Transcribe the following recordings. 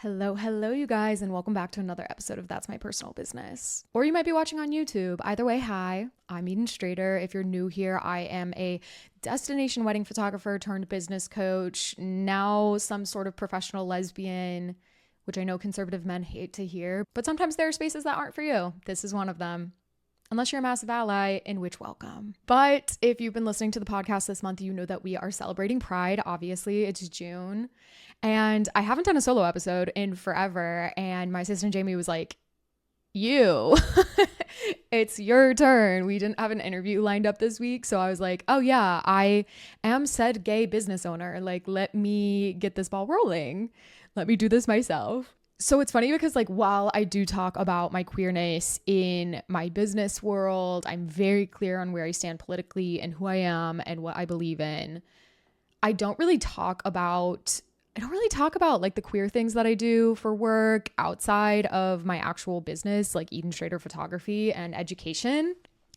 Hello, you guys, and welcome back to another episode of That's My Personal Business. Or you might be watching on YouTube. Either way, hi, I'm Eden Strader. If you're new here, I am a destination wedding photographer turned business coach, now some sort of professional lesbian, which I know conservative men hate to hear, but sometimes there are spaces that aren't for you. This is one of them. Unless you're a massive ally, in which welcome. But if you've been listening to the podcast this month, you know that we are celebrating Pride. Obviously, it's June. And I haven't done a solo episode in forever. And my assistant Jamie was like, you, it's your turn. We didn't have an interview lined up this week. So I was like, oh yeah, I am said gay business owner. Like, let me get this ball rolling. Let me do this myself. So it's funny because while I do talk about my queerness in my business world, I'm very clear on where I stand politically and who I am and what I believe in. I don't really talk about the queer things that I do for work outside of my actual business, like Eden Strader Photography and education.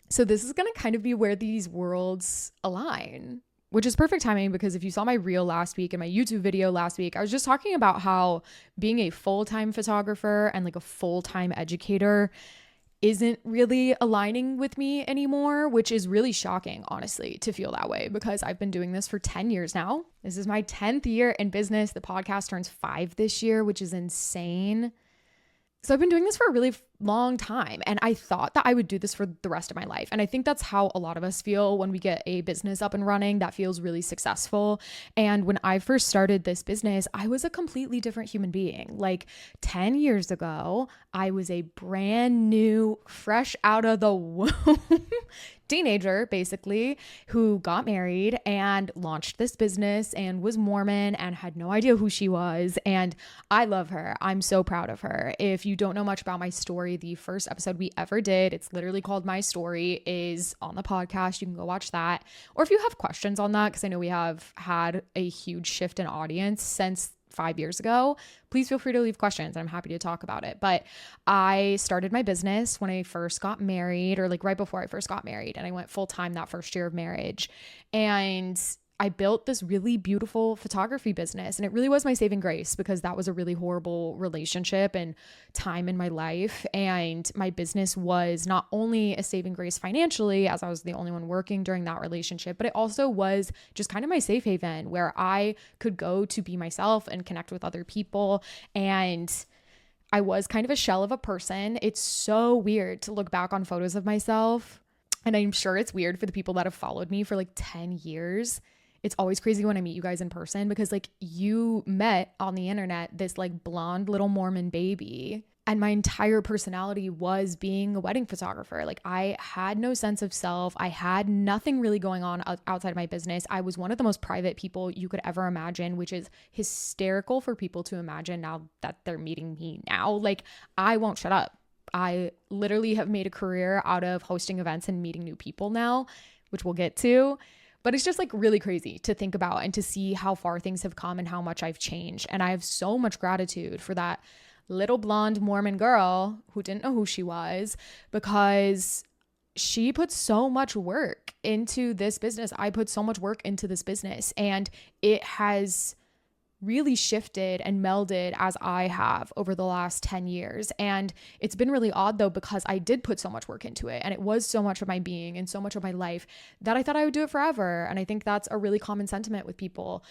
So this is going to kind of be where these worlds align, which is perfect timing because if you saw my reel last week and my YouTube video last week, I was just talking about how being a full-time photographer and a full-time educator isn't really aligning with me anymore, which is really shocking, honestly, to feel that way because I've been doing this for 10 years now. This is my 10th year in business. The podcast turns 5 this year, which is insane. So I've been doing this for a really long time, and I thought that I would do this for the rest of my life. And I think that's how a lot of us feel when we get a business up and running that feels really successful. And when I first started this business, I was a completely different human being. 10 years ago, I was a brand new, fresh out of the womb teenager, basically, who got married and launched this business and was Mormon and had no idea who she was. And I love her. I'm so proud of her. If you don't know much about my story, the first episode we ever did, it's literally called My Story, is on the podcast. You can go watch that. Or if you have questions on that, because I know we have had a huge shift in audience since 5 years ago, please feel free to leave questions. I'm happy to talk about it. But I started my business when I first got married, or right before I first got married, and I went full time that first year of marriage. And I built this really beautiful photography business, and it really was my saving grace because that was a really horrible relationship and time in my life. And my business was not only a saving grace financially, as I was the only one working during that relationship, but it also was just kind of my safe haven where I could go to be myself and connect with other people. And I was kind of a shell of a person. It's so weird to look back on photos of myself, and I'm sure it's weird for the people that have followed me for 10 years. It's always crazy when I meet you guys in person because you met on the internet this blonde little Mormon baby, and my entire personality was being a wedding photographer. I had no sense of self. I had nothing really going on outside of my business. I was one of the most private people you could ever imagine, which is hysterical for people to imagine now that they're meeting me now. I won't shut up. I literally have made a career out of hosting events and meeting new people now, which we'll get to. But it's just really crazy to think about and to see how far things have come and how much I've changed. And I have so much gratitude for that little blonde Mormon girl who didn't know who she was, because she put so much work into this business. I put so much work into this business, and it has really shifted and melded as I have over the last 10 years. And it's been really odd though, because I did put so much work into it and it was so much of my being and so much of my life that I thought I would do it forever. And I think that's a really common sentiment with people.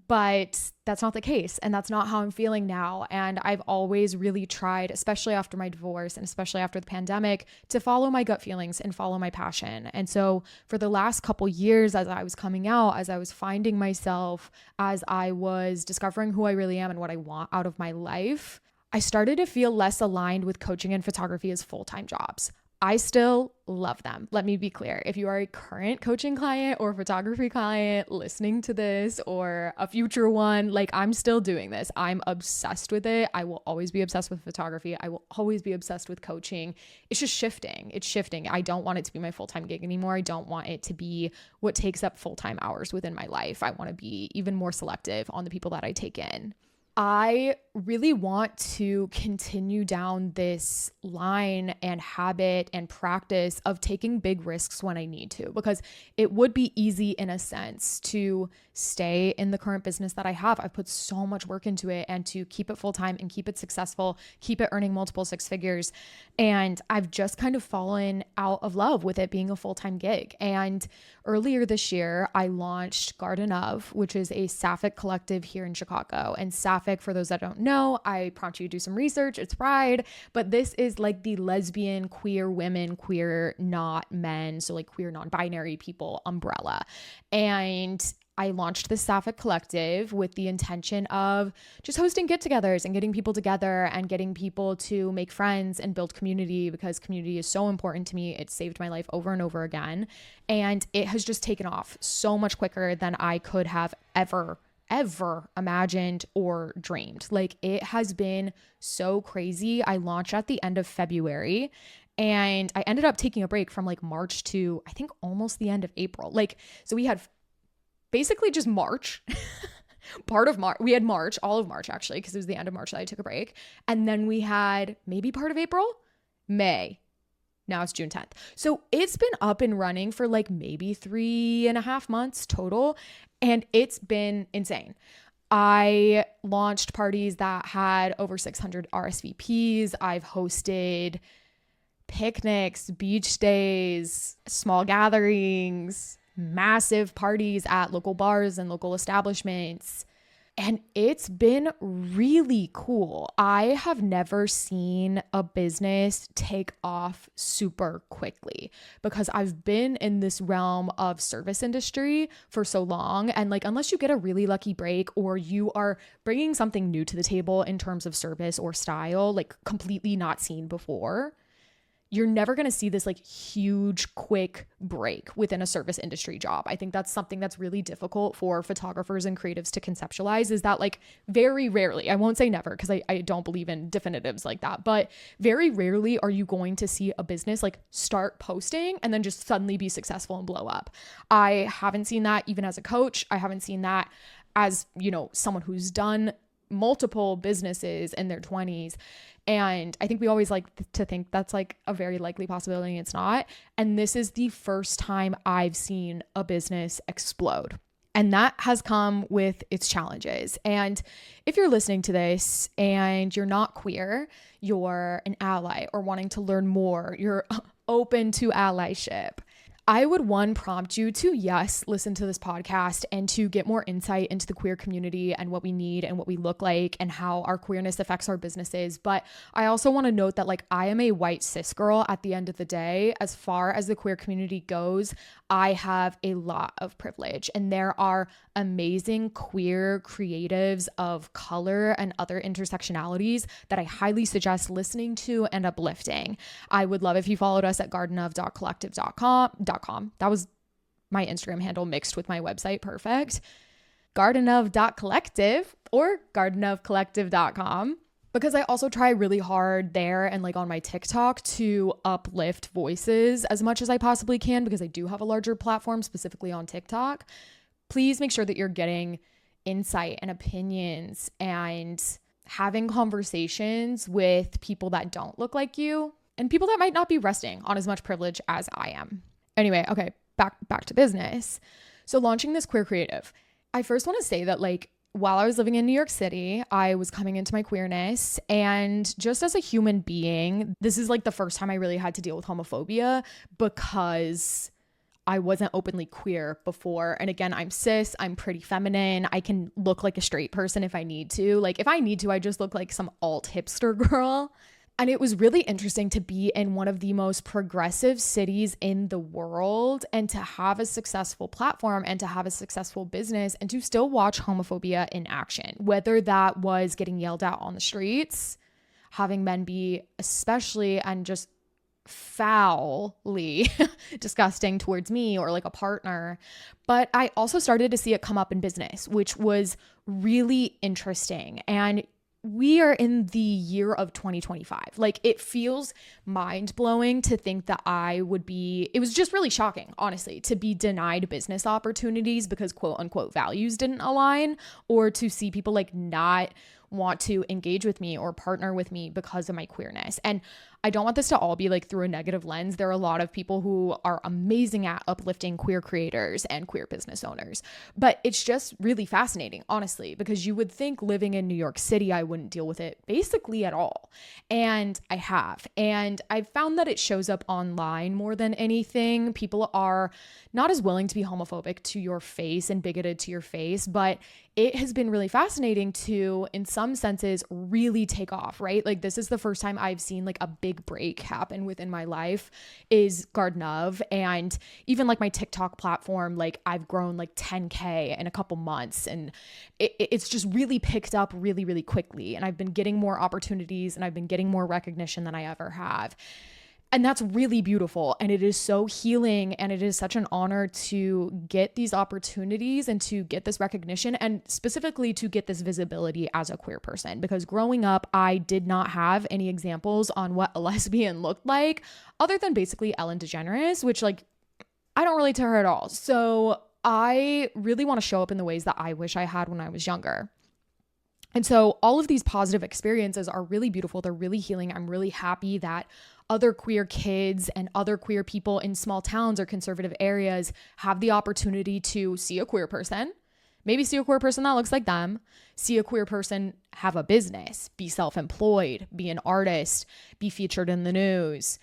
But that's not the case. And that's not how I'm feeling now. And I've always really tried, especially after my divorce and especially after the pandemic, to follow my gut feelings and follow my passion. And so for the last couple years, as I was coming out, as I was finding myself, as I was discovering who I really am and what I want out of my life, I started to feel less aligned with coaching and photography as full-time jobs. I still love them. Let me be clear. If you are a current coaching client or photography client listening to this, or a future one, I'm still doing this. I'm obsessed with it. I will always be obsessed with photography. I will always be obsessed with coaching. It's just shifting. It's shifting. I don't want it to be my full-time gig anymore. I don't want it to be what takes up full-time hours within my life. I want to be even more selective on the people that I take in. I really want to continue down this line and habit and practice of taking big risks when I need to, because it would be easy in a sense to stay in the current business that I have. I've put so much work into it, and to keep it full time and keep it successful, keep it earning multiple six figures. And I've just kind of fallen out of love with it being a full-time gig. And earlier this year, I launched Garden of, which is a Sapphic Collective here in Chicago. And Sapphic, for those that don't know, I prompt you to do some research. It's Pride, but this is like the lesbian, queer women, queer not men, so like queer non-binary people umbrella. And I launched the Sapphic Collective with the intention of just hosting get-togethers and getting people together and getting people to make friends and build community, because community is so important to me. It saved my life over and over again. And it has just taken off so much quicker than I could have ever imagined or dreamed. Like, it has been so crazy. I launched at the end of February, and I ended up taking a break from like March to I think almost the end of April. Like, so we had basically just March, part of March. We had March, all of March actually, because it was the end of March that I took a break. And then we had maybe part of April, May. Now it's June 10th. So it's been up and running for like maybe 3.5 months total. And it's been insane. I launched parties that had over 600 RSVPs. I've hosted picnics, beach days, small gatherings, massive parties at local bars and local establishments. And it's been really cool. I have never seen a business take off super quickly, because I've been in this realm of service industry for so long. And like, unless you get a really lucky break or you are bringing something new to the table in terms of service or style, like completely not seen before, you're never going to see this like huge, quick break within a service industry job. I think that's something that's really difficult for photographers and creatives to conceptualize, is that like very rarely, I won't say never because I don't believe in definitives like that, but very rarely are you going to see a business like start posting and then just suddenly be successful and blow up. I haven't seen that even as a coach. I haven't seen that as, you know, someone who's done multiple businesses in their 20s. And I think we always like to think that's like a very likely possibility. It's not. And this is the first time I've seen a business explode. And that has come with its challenges. And if you're listening to this and you're not queer, you're an ally or wanting to learn more, you're open to allyship, I would prompt you to, yes, listen to this podcast and to get more insight into the queer community and what we need and what we look like and how our queerness affects our businesses. But I also want to note that like, I am a white cis girl at the end of the day. As far as the queer community goes, I have a lot of privilege, and there are amazing queer creatives of color and other intersectionalities that I highly suggest listening to and uplifting. I would love if you followed us at gardenov.collective.com. That was my Instagram handle mixed with my website. Perfect. gardenov.collective or gardenofcollective.com. Because I also try really hard there and like on my TikTok to uplift voices as much as I possibly can, because I do have a larger platform specifically on TikTok. Please make sure that you're getting insight and opinions and having conversations with people that don't look like you and people that might not be resting on as much privilege as I am. Anyway, okay, back to business. So launching this queer creative, I first want to say that like, while I was living in New York City, I was coming into my queerness, and just as a human being, this is like the first time I really had to deal with homophobia, because I wasn't openly queer before. And again, I'm cis, I'm pretty feminine. I can look like a straight person if I need to. Like if I need to, I just look like some alt hipster girl. And it was really interesting to be in one of the most progressive cities in the world and to have a successful platform and to have a successful business and to still watch homophobia in action, whether that was getting yelled at on the streets, having men be especially and just foully disgusting towards me or like a partner. But I also started to see it come up in business, which was really interesting. And we are in the year of 2025. Like it feels mind blowing to think that it was just really shocking, honestly, to be denied business opportunities because quote unquote values didn't align, or to see people like not want to engage with me or partner with me because of my queerness. And I don't want this to all be like through a negative lens. There are a lot of people who are amazing at uplifting queer creators and queer business owners, but it's just really fascinating, honestly, because you would think living in New York City, I wouldn't deal with it basically at all. And I have. And I've found that it shows up online more than anything. People are not as willing to be homophobic to your face and bigoted to your face, but it has been really fascinating to, in some senses, really take off, right? Like this is the first time I've seen like a big break happen within my life is Garden of, and even like my TikTok platform, like I've grown like 10K in a couple months, and it's just really picked up really, really quickly. And I've been getting more opportunities and I've been getting more recognition than I ever have. And that's really beautiful. And it is so healing. And it is such an honor to get these opportunities and to get this recognition, and specifically to get this visibility as a queer person. Because growing up, I did not have any examples on what a lesbian looked like other than basically Ellen DeGeneres, which like, I don't relate to her at all. So I really want to show up in the ways that I wish I had when I was younger. And so all of these positive experiences are really beautiful. They're really healing. I'm really happy that other queer kids and other queer people in small towns or conservative areas have the opportunity to see a queer person, maybe see a queer person that looks like them, see a queer person have a business, be self-employed, be an artist, be featured in the news,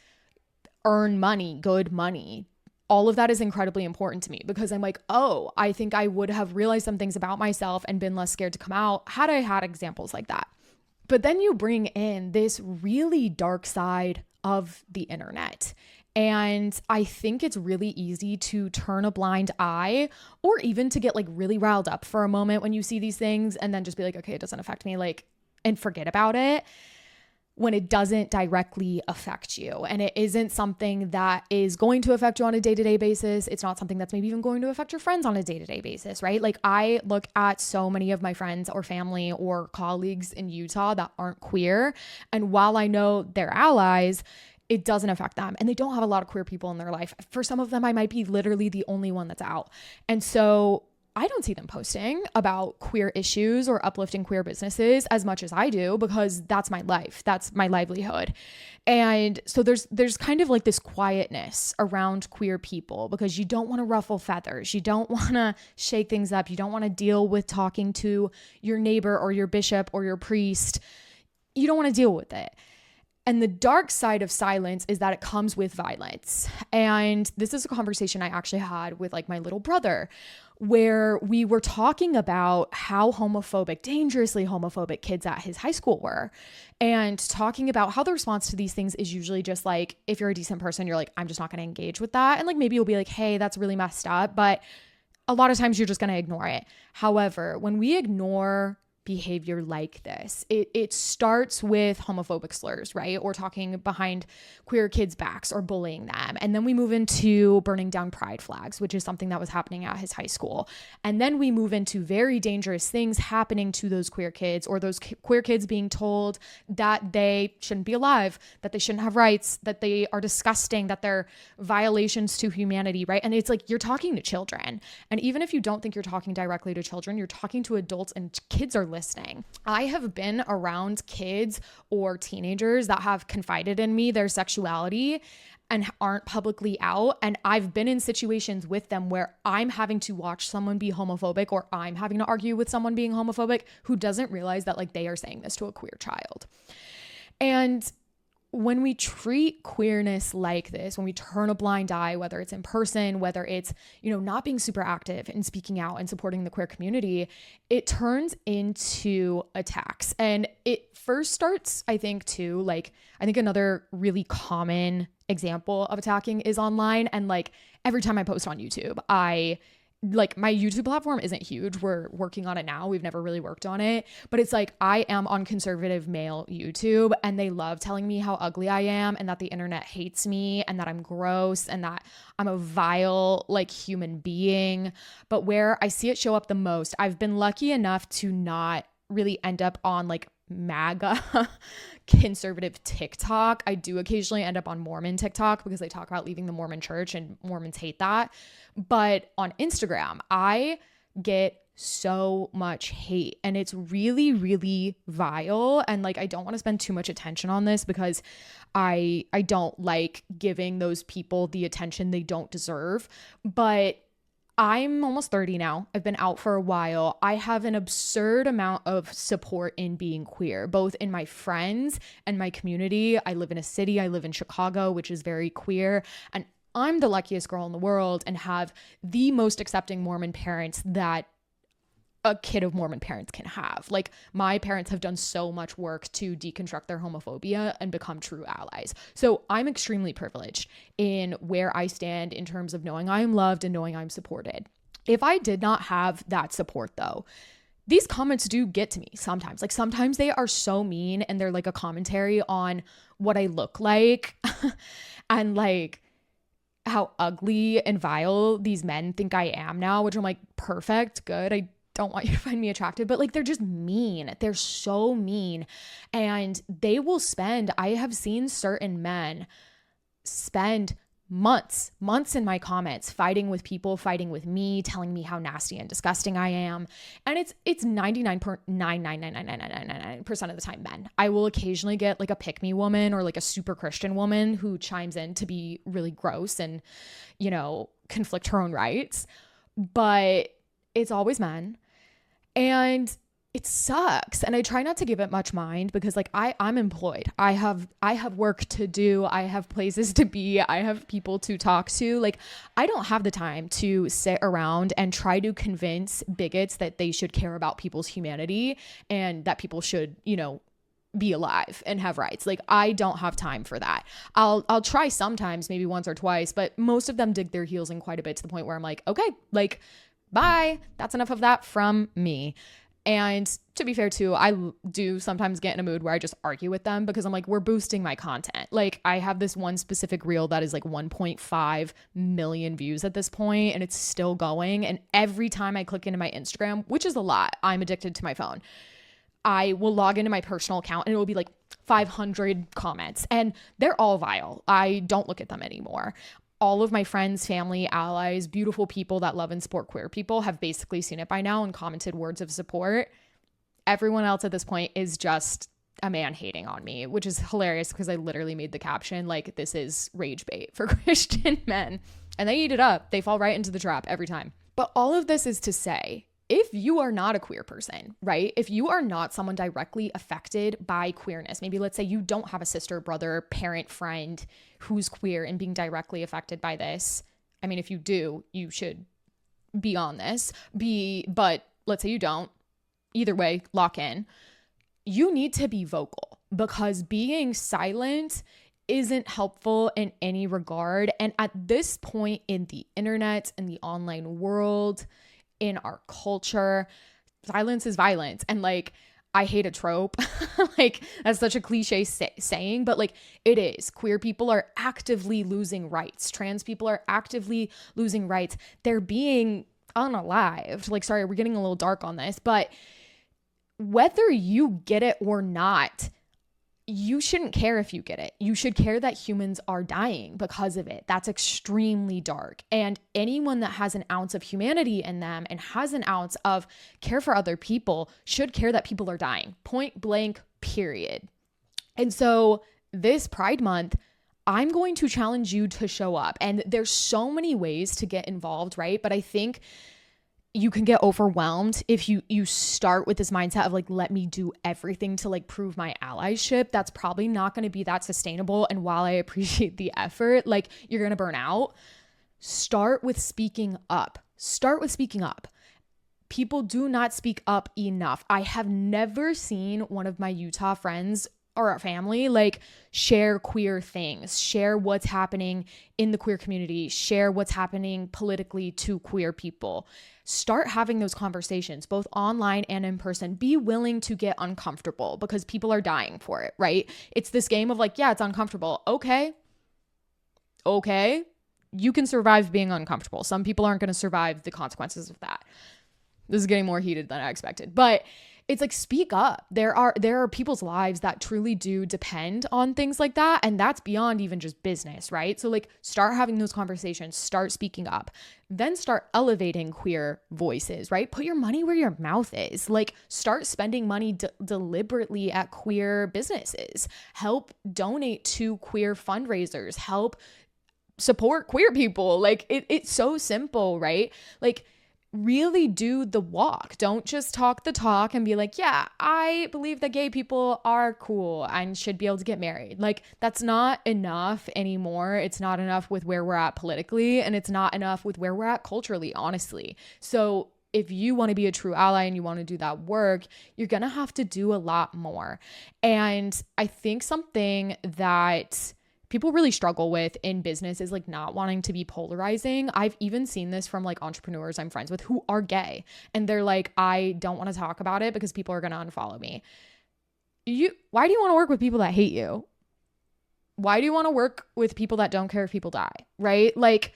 earn money, good money. All of that is incredibly important to me because I'm like, oh, I think I would have realized some things about myself and been less scared to come out had I had examples like that. But then you bring in this really dark side of the internet. And I think it's really easy to turn a blind eye or even to get like really riled up for a moment when you see these things and then just be like, okay, it doesn't affect me, like, and forget about it, when it doesn't directly affect you. And it isn't something that is going to affect you on a day-to-day basis. It's not something that's maybe even going to affect your friends on a day-to-day basis, right? Like I look at so many of my friends or family or colleagues in Utah that aren't queer. And while I know they're allies, it doesn't affect them. And they don't have a lot of queer people in their life. For some of them, I might be literally the only one that's out. And so I don't see them posting about queer issues or uplifting queer businesses as much as I do, because that's my life. That's my livelihood. And so there's kind of like this quietness around queer people because you don't want to ruffle feathers. You don't want to shake things up. You don't want to deal with talking to your neighbor or your bishop or your priest. You don't want to deal with it. And the dark side of silence is that it comes with violence. And this is a conversation I actually had with like my little brother, where we were talking about how homophobic, dangerously homophobic kids at his high school were, and talking about how the response to these things is usually just like, if you're a decent person, you're like, I'm just not going to engage with that. And like, maybe you'll be like, hey, that's really messed up. But a lot of times you're just going to ignore it. However, when we ignore behavior like this, it starts with homophobic slurs, right? Or talking behind queer kids' backs or bullying them. And then we move into burning down pride flags, which is something that was happening at his high school. And then we move into very dangerous things happening to those queer kids, or those queer kids being told that they shouldn't be alive, that they shouldn't have rights, that they are disgusting, that they're violations to humanity, right? And it's like, you're talking to children. And even if you don't think you're talking directly to children, you're talking to adults, and kids are listening. I have been around kids or teenagers that have confided in me their sexuality and aren't publicly out. And I've been in situations with them where I'm having to watch someone be homophobic, or I'm having to argue with someone being homophobic who doesn't realize that like they are saying this to a queer child. And when we treat queerness like this, when we turn a blind eye, whether it's in person, whether it's, not being super active and speaking out and supporting the queer community, it turns into attacks. And it first starts, I think, too, like, I think another really common example of attacking is online. And like every time I post on YouTube, my YouTube platform isn't huge. We're working on it now. We've never really worked on it, but it's like, I am on conservative male YouTube, and they love telling me how ugly I am, and that the internet hates me, and that I'm gross, and that I'm a vile, like, human being. But where I see it show up the most, I've been lucky enough to not really end up on like MAGA conservative TikTok. I do occasionally end up on Mormon TikTok because they talk about leaving the Mormon church, and Mormons hate that. But on Instagram, I get so much hate, and it's really, really vile. And like, I don't want to spend too much attention on this because I don't like giving those people the attention they don't deserve. But I'm almost 30 now. I've been out for a while. I have an absurd amount of support in being queer, both in my friends and my community. I live in a city. I live in Chicago, which is very queer. And I'm the luckiest girl in the world and have the most accepting Mormon parents that a kid of Mormon parents can have. Like, my parents have done so much work to deconstruct their homophobia and become true allies. So I'm extremely privileged in where I stand in terms of knowing I'm loved and knowing I'm supported. If I did not have that support though, these comments do get to me sometimes. Like, sometimes they are so mean and they're like a commentary on what I look like and like how ugly and vile these men think I am now, which I'm like, perfect, good. I don't want you to find me attractive, but like, they're just mean. They're so mean. And they will spend, I have seen certain men spend months in my comments, fighting with people, fighting with me, telling me how nasty and disgusting I am. And it's 99.9999999% of the time men. I will occasionally get like a pick me woman or like a super Christian woman who chimes in to be really gross and, you know, conflict her own rights. But it's always men. And it sucks. And I try not to give it much mind because like I'm employed. I have work to do. I have places to be. I have people to talk to. Like, I don't have the time to sit around and try to convince bigots that they should care about people's humanity and that people should, you know, be alive and have rights. Like, I don't have time for that. I'll try sometimes, maybe once or twice, but most of them dig their heels in quite a bit to the point where I'm like, okay, like, bye. That's enough of that from me. And to be fair too, I do sometimes get in a mood where I just argue with them because I'm like, we're boosting my content. Like, I have this one specific reel that is like 1.5 million views at this point, and it's still going. And every time I click into my Instagram, which is a lot, I'm addicted to my phone, I will log into my personal account and it will be like 500 comments and they're all vile. I don't look at them anymore. All of my friends, family, allies, beautiful people that love and support queer people have basically seen it by now and commented words of support. Everyone else at this point is just a man hating on me, which is hilarious because I literally made the caption like, this is rage bait for Christian men. And they eat it up. They fall right into the trap every time. But all of this is to say, if you are not a queer person, right? If you are not someone directly affected by queerness, maybe let's say you don't have a sister, brother, parent, friend who's queer and being directly affected by this. I mean, if you do, you should be on this. But let's say you don't. Either way, lock in. You need to be vocal because being silent isn't helpful in any regard. And at this point in the internet, in the online world, in our culture, silence is violence. And like, I hate a trope. Like, that's such a cliche saying, but like, it is. Queer people are actively losing rights. Trans people are actively losing rights. They're being unalived. Like, sorry, we're getting a little dark on this, but whether you get it or not, you shouldn't care if you get it. You should care that humans are dying because of it. That's extremely dark. And anyone that has an ounce of humanity in them and has an ounce of care for other people should care that people are dying. Point blank, period. And so this Pride Month, I'm going to challenge you to show up. And there's so many ways to get involved, right? But I think you can get overwhelmed if you start with this mindset of like, let me do everything to like prove my allyship. That's probably not going to be that sustainable. And while I appreciate the effort, like, you're going to burn out. Start with speaking up. Start with speaking up. People do not speak up enough. I have never seen one of my Utah friends or our family like share queer things, share what's happening in the queer community, share what's happening politically to queer people. Start having those conversations, both online and in person. Be willing to get uncomfortable because people are dying for it, right? It's this game of like, yeah, it's uncomfortable. Okay. You can survive being uncomfortable. Some people aren't going to survive the consequences of that. This is getting more heated than I expected, but it's like, speak up. There are people's lives that truly do depend on things like that. And that's beyond even just business, right? So like, start having those conversations, start speaking up, then start elevating queer voices, right? Put your money where your mouth is. Like, start spending money deliberately at queer businesses. Help donate to queer fundraisers. Help support queer people. Like, it's so simple, right? Like, really do the walk. Don't just talk the talk and be like, yeah, I believe that gay people are cool and should be able to get married. Like, that's not enough anymore. It's not enough with where we're at politically, and it's not enough with where we're at culturally, honestly. So if you want to be a true ally and you want to do that work, you're going to have to do a lot more. And I think something that people really struggle with in business is like not wanting to be polarizing. I've even seen this from like entrepreneurs I'm friends with who are gay, and they're like, I don't want to talk about it because people are going to unfollow me. Why do you want to work with people that hate you? Why do you want to work with people that don't care if people die, right? Like,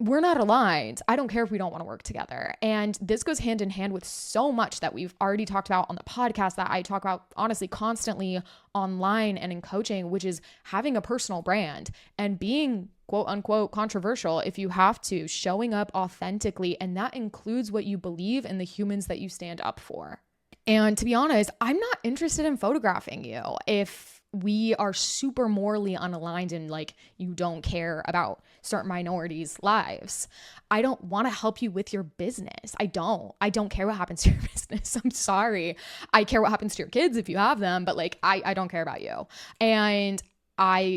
we're not aligned. I don't care if we don't want to work together. And this goes hand in hand with so much that we've already talked about on the podcast, that I talk about honestly constantly online and in coaching, which is having a personal brand and being quote unquote controversial if you have to, showing up authentically. And that includes what you believe and the humans that you stand up for. And to be honest, I'm not interested in photographing you if we are super morally unaligned and like you don't care about certain minorities' lives. I don't want to help you with your business. I don't care what happens to your business. I'm sorry. I care what happens to your kids if you have them, but like I don't care about you. And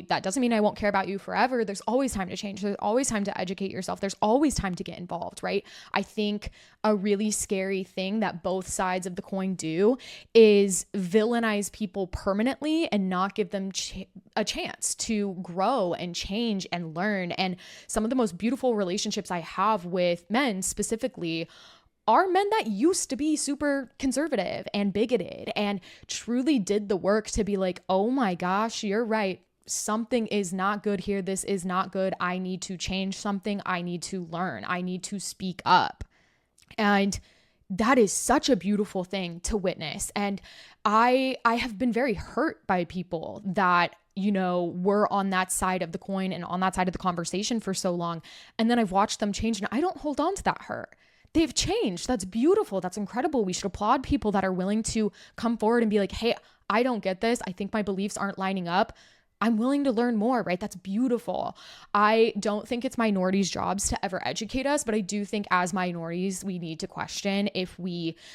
that doesn't mean I won't care about you forever. There's always time to change. There's always time to educate yourself. There's always time to get involved, right? I think a really scary thing that both sides of the coin do is villainize people permanently and not give them a chance to grow and change and learn. And some of the most beautiful relationships I have with men specifically are men that used to be super conservative and bigoted and truly did the work to be like, oh my gosh, you're right. Something is not good here. This is not good. I need to change something. I need to learn. I need to speak up. And that is such a beautiful thing to witness. And I have been very hurt by people that, you know, were on that side of the coin and on that side of the conversation for so long. And then I've watched them change, and I don't hold on to that hurt. They've changed. That's beautiful. That's incredible. We should applaud people that are willing to come forward and be like, hey, I don't get this. I think my beliefs aren't lining up. I'm willing to learn more, right? That's beautiful. I don't think it's minorities' jobs to ever educate us, but I do think as minorities, we need to question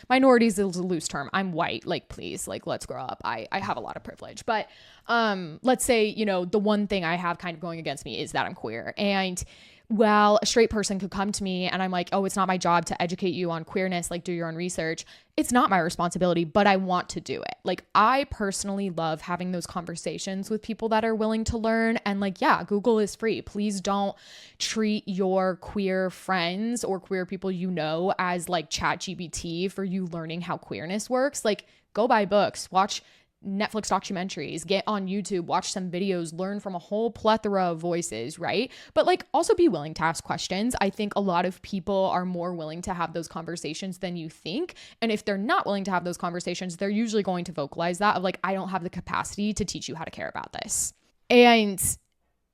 minorities is a loose term. I'm white, like, please, like, let's grow up. I have a lot of privilege, but let's say, you know, the one thing I have kind of going against me is that I'm queer. And while a straight person could come to me and I'm like, oh, it's not my job to educate you on queerness, like do your own research. It's not my responsibility, but I want to do it. Like, I personally love having those conversations with people that are willing to learn. And like, yeah, Google is free. Please don't treat your queer friends or queer people you know as like ChatGPT for you learning how queerness works. Like, go buy books, watch Netflix documentaries, get on YouTube, watch some videos, learn from a whole plethora of voices, right? But like, also be willing to ask questions. I think a lot of people are more willing to have those conversations than you think. And if they're not willing to have those conversations, they're usually going to vocalize that of like, I don't have the capacity to teach you how to care about this. And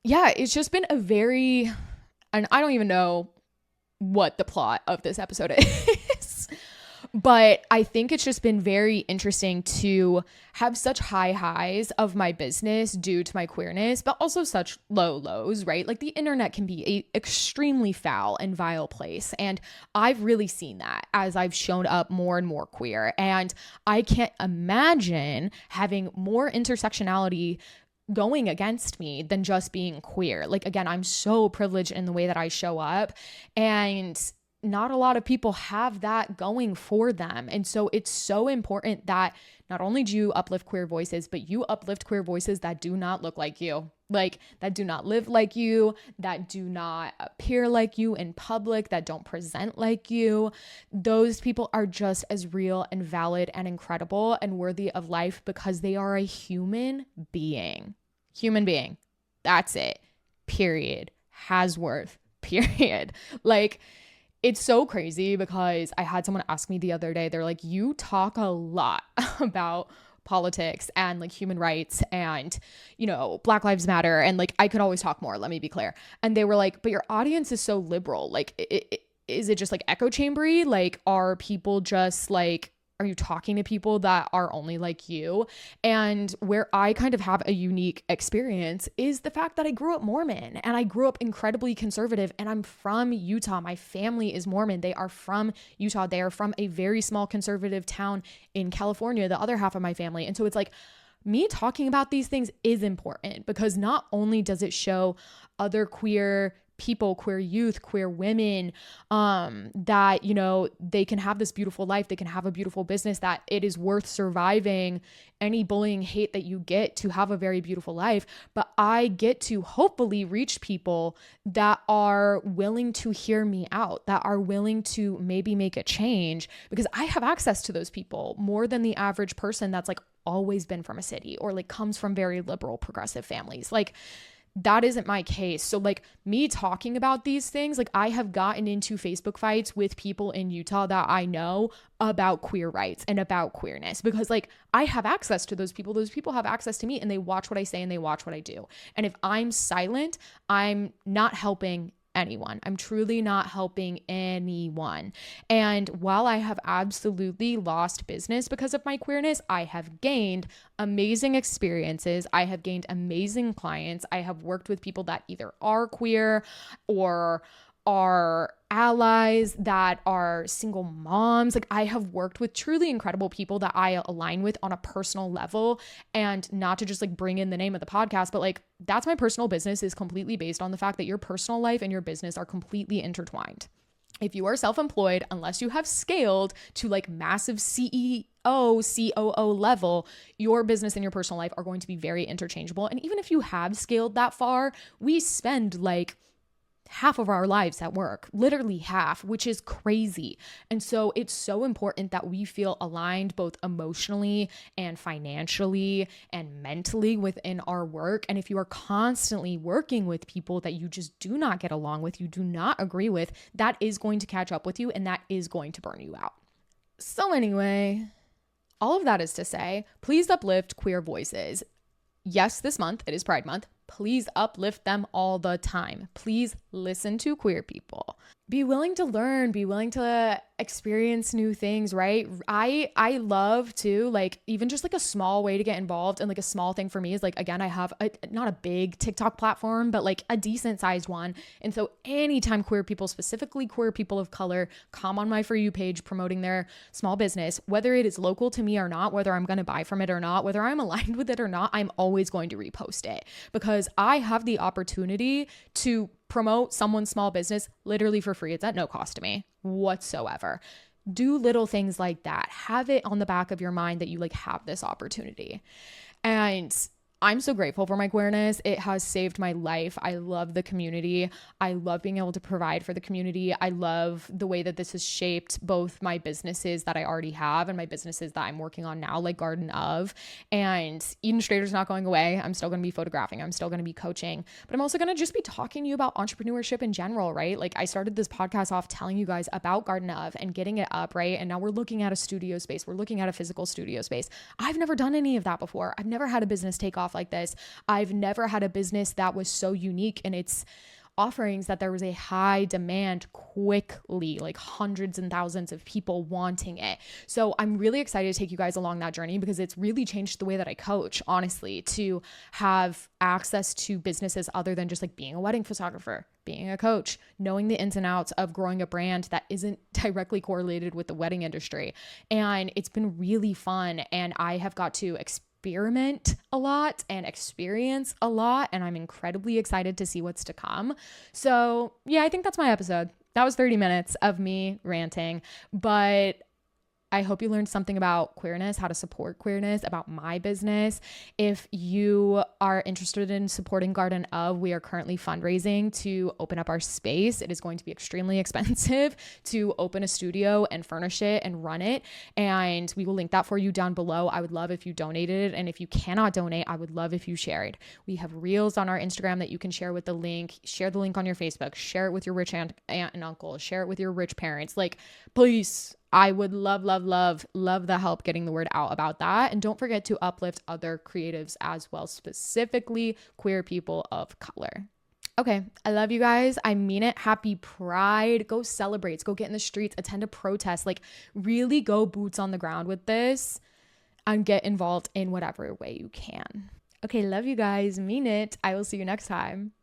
yeah, it's just been and I don't even know what the plot of this episode is. But I think it's just been very interesting to have such high highs of my business due to my queerness, but also such low lows, right? Like, the internet can be an extremely foul and vile place. And I've really seen that as I've shown up more and more queer. And I can't imagine having more intersectionality going against me than just being queer. Like, again, I'm so privileged in the way that I show up, and not a lot of people have that going for them. And so it's so important that not only do you uplift queer voices, but you uplift queer voices that do not look like you, like that do not live like you, that do not appear like you in public, that don't present like you. Those people are just as real and valid and incredible and worthy of life because they are a human being. Human being. That's it. Period. Has worth. Period. Like, it's so crazy because I had someone ask me the other day, they're like, you talk a lot about politics and like human rights and, you know, Black Lives Matter. And like, I could always talk more, let me be clear. And they were like, but your audience is so liberal. Like, is it just like echo chambery? Like, are people just like, are you talking to people that are only like you? And where I kind of have a unique experience is the fact that I grew up Mormon and I grew up incredibly conservative, and I'm from Utah. My family is Mormon. They are from Utah. They are from a very small conservative town in California, the other half of my family. And so it's like, me talking about these things is important because not only does it show other queer people, queer youth, queer women, that, you know, they can have this beautiful life, they can have a beautiful business, that it is worth surviving any bullying, hate that you get to have a very beautiful life. But I get to hopefully reach people that are willing to hear me out, that are willing to maybe make a change, because I have access to those people more than the average person that's like always been from a city or like comes from very liberal progressive families. Like, that isn't my case. So like, me talking about these things, like, I have gotten into Facebook fights with people in Utah that I know about queer rights and about queerness, because like, I have access to those people have access to me, and they watch what I say and they watch what I do. And if I'm silent, I'm not helping anyone. I'm truly not helping anyone. And while I have absolutely lost business because of my queerness, I have gained amazing experiences. I have gained amazing clients. I have worked with people that either are queer or are allies, that are single moms. Like, I have worked with truly incredible people that I align with on a personal level. And not to just like bring in the name of the podcast, but like, that's my personal business is completely based on the fact that your personal life and your business are completely intertwined. If you are self-employed, unless you have scaled to like massive CEO, COO level, your business and your personal life are going to be very interchangeable. And even if you have scaled that far, we spend like half of our lives at work, literally half, which is crazy. And so it's so important that we feel aligned both emotionally and financially and mentally within our work. And if you are constantly working with people that you just do not get along with, you do not agree with, that is going to catch up with you, and that is going to burn you out. So anyway, all of that is to say, please uplift queer voices. Yes, this month, it is Pride Month. Please uplift them all the time. Please listen to queer people. Be willing to learn, be willing to experience new things, right? I love to, like, even just like a small way to get involved, and like a small thing for me is like, again, I have not a big TikTok platform, but like a decent sized one. And so anytime queer people, specifically queer people of color, come on my For You page promoting their small business, whether it is local to me or not, whether I'm going to buy from it or not, whether I'm aligned with it or not, I'm always going to repost it, because I have the opportunity to promote someone's small business literally for free. It's at no cost to me whatsoever. Do little things like that. Have it on the back of your mind that you like have this opportunity. And I'm so grateful for my queerness. It has saved my life. I love the community. I love being able to provide for the community. I love the way that this has shaped both my businesses that I already have and my businesses that I'm working on now, like Garden of. And Eden Strader's not going away. I'm still going to be photographing. I'm still going to be coaching, but I'm also going to just be talking to you about entrepreneurship in general, right? Like, I started this podcast off telling you guys about Garden of and getting it up, right? And now we're looking at a studio space. We're looking at a physical studio space. I've never done any of that before. I've never had a business take off like this. I've never had a business that was so unique in its offerings that there was a high demand quickly, like hundreds and thousands of people wanting it. So I'm really excited to take you guys along that journey, because it's really changed the way that I coach, honestly, to have access to businesses other than just like being a wedding photographer, being a coach, knowing the ins and outs of growing a brand that isn't directly correlated with the wedding industry. And it's been really fun. And I have got to experiment a lot and experience a lot, and I'm incredibly excited to see what's to come. So yeah, I think that's my episode. That was 30 minutes of me ranting, but I hope you learned something about queerness, how to support queerness, about my business. If you are interested in supporting Garden of, we are currently fundraising to open up our space. It is going to be extremely expensive to open a studio and furnish it and run it. And we will link that for you down below. I would love if you donated. And if you cannot donate, I would love if you shared. We have reels on our Instagram that you can share with the link. Share the link on your Facebook. Share it with your rich aunt and uncle. Share it with your rich parents. Like, please. I would love the help getting the word out about that. And don't forget to uplift other creatives as well, specifically queer people of color. Okay, I love you guys. I mean it. Happy Pride. Go celebrate. Go get in the streets. Attend a protest. Like, really go boots on the ground with this and get involved in whatever way you can. Okay, love you guys. Mean it. I will see you next time.